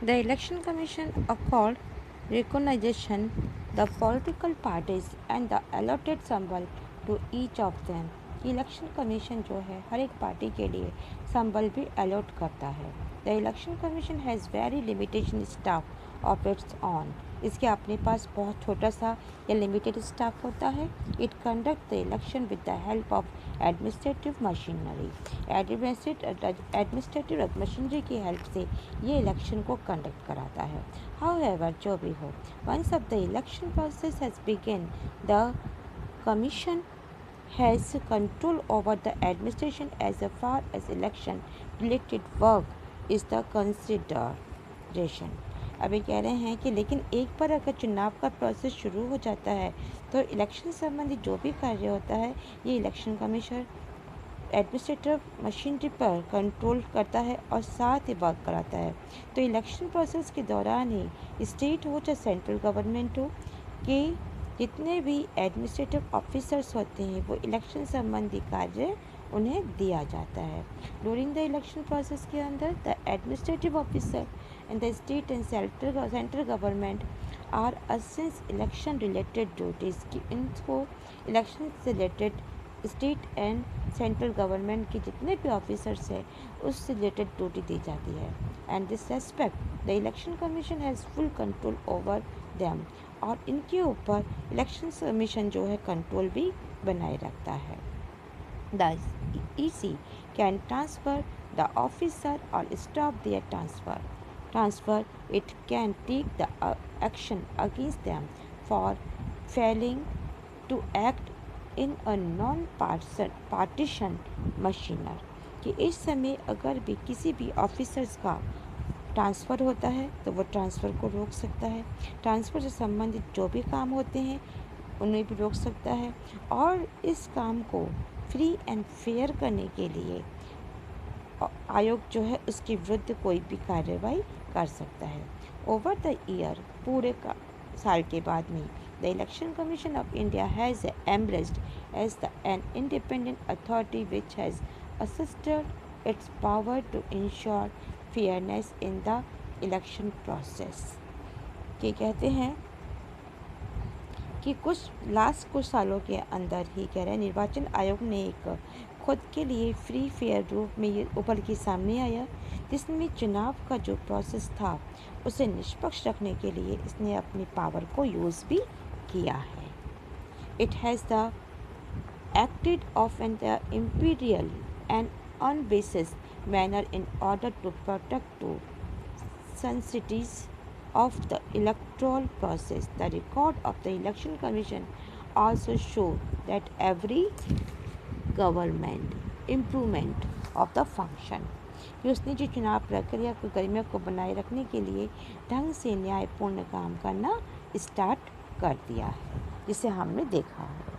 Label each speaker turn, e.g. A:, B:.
A: The Election Commission accord recognition the political parties and the allotted symbol to each of them. Election commission जो है हर एक party के लिए संबल भी allot करता है. The election commission has very limitation staff of its on. इसके अपने पास बहुत छोटा सा या लिमिटेड स्टाफ होता है. It conduct the election with the help of administrative machinery. Administrative machinery की हेल्प से ये इलेक्शन को कंडक्ट कराता है. हाउएवर, जो भी हो, once of the election process has begin, the commission has control over the administration as far as election related work is the consideration. अभी कह रहे हैं कि लेकिन एक बार अगर चुनाव का प्रोसेस शुरू हो जाता है तो इलेक्शन संबंधी जो भी कार्य होता है ये इलेक्शन कमीशन एडमिनिस्ट्रेटिव मशीनरी पर कंट्रोल करता है और साथ ही वर्क कराता है. तो इलेक्शन प्रोसेस के दौरान ही स्टेट हो चाहे सेंट्रल गवर्नमेंट हो कि जितने भी एडमिनिस्ट्रेटिव ऑफिसर्स होते हैं वो इलेक्शन संबंधी कार्य उन्हें दिया जाता है. ड्यूरिंग द इलेक्शन प्रोसेस के अंदर the administrative officer and the state and central government are assigned election related duties की इनको इलेक्शन से related state and central government के जितने भी ऑफिसर्स हैं उससे रिलेटेड ड्यूटी दी जाती है. And this respect the election commission has full control over them. और इनके ऊपर इलेक्शन कमीशन जो है कंट्रोल भी बनाए रखता है. The EC can transfer the officer और stop their transfer. It can take the action against them for failing to act in a non partisan machinery. कि इस समय अगर भी किसी भी ऑफिसर्स का ट्रांसफ़र होता है तो वो ट्रांसफ़र को रोक सकता है. ट्रांसफ़र से संबंधित जो भी काम होते हैं उन्हें भी रोक सकता है. और इस काम को फ्री एंड फेयर करने के लिए आयोग जो है उसके विरुद्ध कोई भी कार्रवाई कर सकता है. ओवर द ईयर, पूरे का साल के बाद में, the election commission of India has embraced as an independent authority which has assisted its power to ensure fairness in the election process. कि कहते हैं कि कुछ सालों के अंदर ही कह रहे हैं निर्वाचन आयोग ने एक खुद के लिए फ्री फेयर रूप में ये उभर के सामने आया जिसमें चुनाव का जो प्रोसेस था उसे निष्पक्ष रखने के लिए इसने अपनी पावर को यूज़ भी किया है. It has the acted of an imperial and unbasis manner in order to protect the sensitivities of the electoral process. The record of the election commission also show that every government improvement of the function कि उसने जो चुनाव प्रक्रिया को गरिमा को बनाए रखने के लिए ढंग से न्यायपूर्ण काम करना स्टार्ट कर दिया है जिसे हमने देखा है.